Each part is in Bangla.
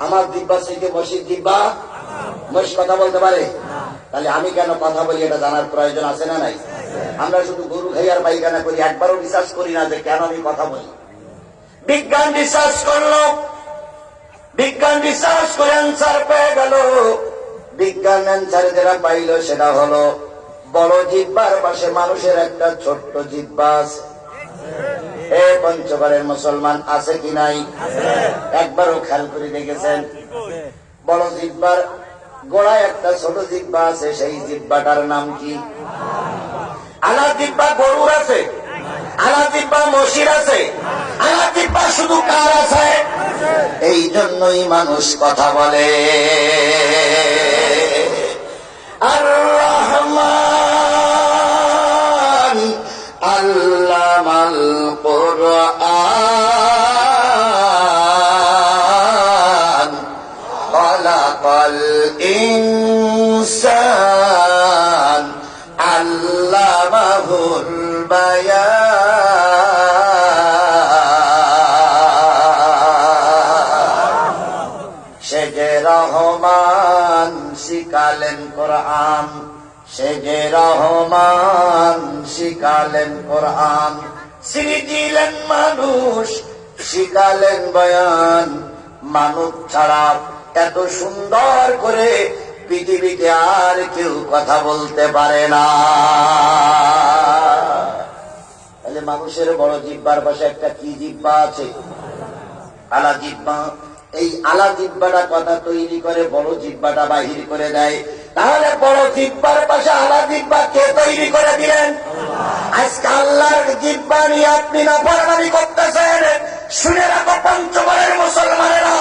আমার জিহ্বা থেকে মসজিদ জিহ্বা মহিষ কথা বলতে পারে? তাহলে আমি কেন কথা বলি এটা জানার প্রয়োজন আছে না নাই? আমরা শুধু গরু খাইয়ার পায়খানা করি, একবারও রিসার্চ করি না যে কেন আমি কথা বলি। বিজ্ঞান রিসার্চ করলো, বিজ্ঞান রিসার্চ করে অ্যান্সার পেয়ে গেল। বিজ্ঞান অ্যান্সারে যেটা পাইল সেটা হলো বড় জিহ্বার পাশে মানুষের একটা ছোট্ট জিহ্বা আছে। এ পঞ্চগড়ের মুসলমান আছে কি নাই? একবারও খেয়াল করে দেখেছেন? বড় জিহ্বার গোড়ায় একটা ছোট জিহ্বা আছে, সেই জিহ্বাটার নাম কি? আলা জিহ্বা গরুর আছে, আলা জিহ্বা মশির আছে, আলা জিহ্বা শুধু কার আছে? এই জন্যই মানুষ কথা বলে। আর রহমান আল্লামাল কুরআন খালাকাল ইনসান আল্লামাহুল বায়ান। সে যে রহমান শিখালেন কোরআন, সে যে রহমান শিখালেন কোরআন, সৃজিলেন মানুষ শিখালেন বয়ান। মানব ছাড়া এত সুন্দর করে পৃথিবীতে আর কেউ কথা বলতে পারে না। তাহলে মানুষের বড় জিহ্বার পাশে একটা কি জিহ্বা আছে? আলা জিহ্বা। এই আলা জিহ্বাটা কথা তৈরি করে, বড় জিহ্বাটা বাহির করে দেয়। তাহলে বড় জিহ্বার পাশে আলা জিহ্বা কে তৈরি করে দিলেন? আজকে আল্লাহর জিহ্বা নিয়ে আপনি নাফরমানি করতেছেন। শুনে রাখো পঞ্চগড়ের মুসলমানেরা,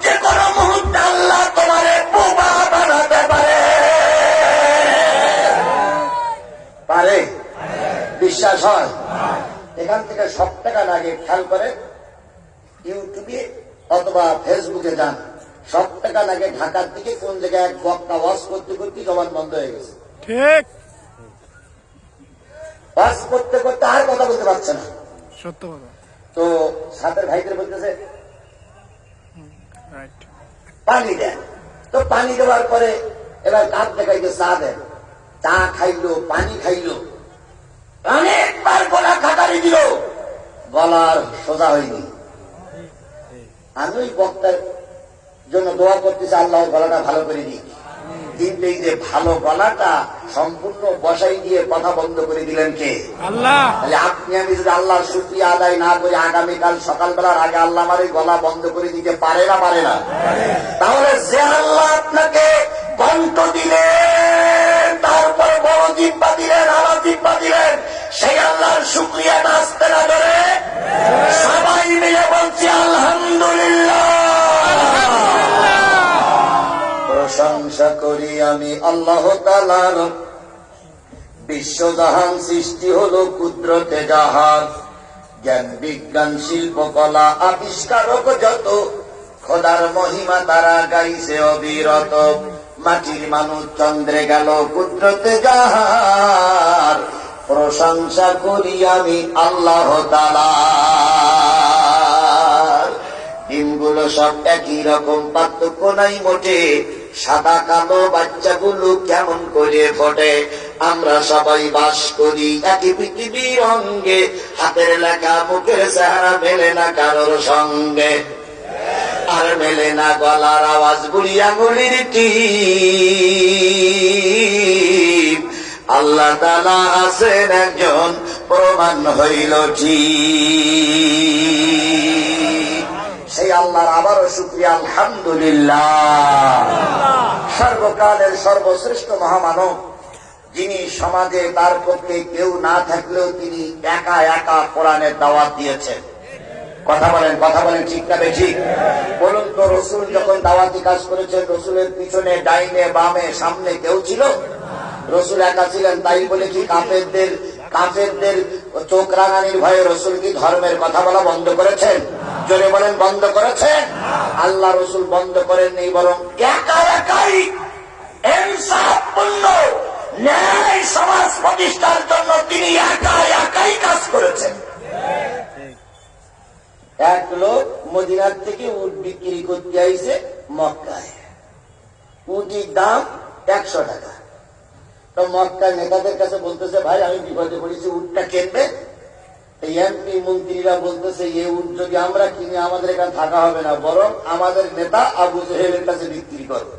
যে কোনো মুহূর্তে আল্লাহ তোমারে বোবা বানাতে পারে। পারে? বিশ্বাস হয়? এখান থেকে সব টাকা লাগে খেয়াল করে ইউটিউবে অথবা ফেসবুকে যান, সব টাকা লাগে ঢাকার দিকে কোন জায়গায় এক বক্তা ওয়াজ করতে করতে জবান বন্ধ হয়ে গেছে। ঠিক, ওয়াজ করতে করতে আর কথা বলতে পারছে না। সত্য কথা। তো সাথের ভাইদের বলতেছে পানি দেন। তো পানি দেওয়ার পরে এবার কাপ দেখাইতে চা দেন। চা খাইলো, পানি খাইলো, অনেকবার গলা খাটারি দিল, গলার সোজা হয়নি। আমি ওই বক্তার জন্য দোয়া করতেছি, আল্লাহ গলাটা ভালো করে দিই। কিন্তু এই যে ভালো গলাটা সম্পূর্ণ বসাই দিয়ে কথা বন্ধ করে দিলেন কে? আল্লাহ। তাহলে আপনি আমি যদি আল্লাহর শুকরিয়া আদায় না করি, আগামীকাল সকালবেলার আগে আল্লাহ আমার এই গলা বন্ধ করে দিতে পারে না? পারে না? তাহলে যে আল্লাহ আপনাকে কণ্ঠ দিলেন, তারপরে বড় জিহ্বা দিলেন, আলা জিহ্বা দিলেন, সেই আল্লাহর শুকরিয়াটা আসতে না ধরে সবাই মিলে বলছি আলহামদুলিল্লাহ। প্রশংসা করি আমি আল্লাহ তাআলার। বিশ্বজাহান সৃষ্টি হলো কুদরতে জাহান। জ্ঞান বিজ্ঞান শিল্পকলা আবিষ্কারক যত, খোদার মহিমা তারা গাইছে অবিরত। মাটির মানুষ চন্দ্রে গেল কুদরতে জাহান। প্রশংসা করি আমি আল্লাহ তাআলার। ডিমগুলো সব একই রকম, পার্থক্য নাই মোটে। সাদা কালো বাচ্চাগুলো কেমন করে ফোটে। আমরা সবাই বাস করি একই পৃথিবীর অঙ্গে। হাতের লেখা মুখের চেহারা মেলে না কারোর সঙ্গে, আর মেলে না গলার আওয়াজ বুড়ি আঙুলির টিপ। আল্লাহ তাআলা আছেন একজন, প্রমাণ হইল ঠিক। সেই আল্লাহর আবারও শুকরিয়া আলহামদুলিল্লাহ। সর্বকালের সর্বশ্রেষ্ঠ মহামানব, যিনি সমাজে তার পক্ষে কেউ না থাকলেও তিনি একা একা কোরআনের দাওয়াত দিয়েছেন। কথা বলেন, কথা বলেন, ঠিক না বেঠিক? বলুন তো, রসুল যখন দাওয়াতি কাজ করেছেন, রসুলের পিছনে ডাইনে বামে সামনে কেউ ছিল? রসুল একা ছিলেন। তাই বলে কি কাফেরদের চোখ রাঙানির ভয়ে রসুল কি ধর্মের কথা বলা বন্ধ করেছেন? জোরে বলেন, বন্ধ করেছেন? আল্লাহ রসুল বন্ধ করেননি, বরং একা একাই ইনসাফপূর্ণ ন্যায় সমাজ প্রতিষ্ঠার জন্য তিনি একা একাই কাজ করেছেন। এক লোক মদিনার থেকে উট বিক্রি করতে আইছে মক্কায়, উটির দাম 100 টাকা। তো মক্কার নেতাদের কাছে বলতেছে, ভাই আমি বিপদে পড়েছি, উটটা কিনবে? এমপি মন্ত্রীরা বলতেছে, এই উট যদি আমরা কিনে আমাদের এখানে থাকা হবে না, বরং আমাদের নেতা আবু জেহেলের কাছে বিক্রি করবে।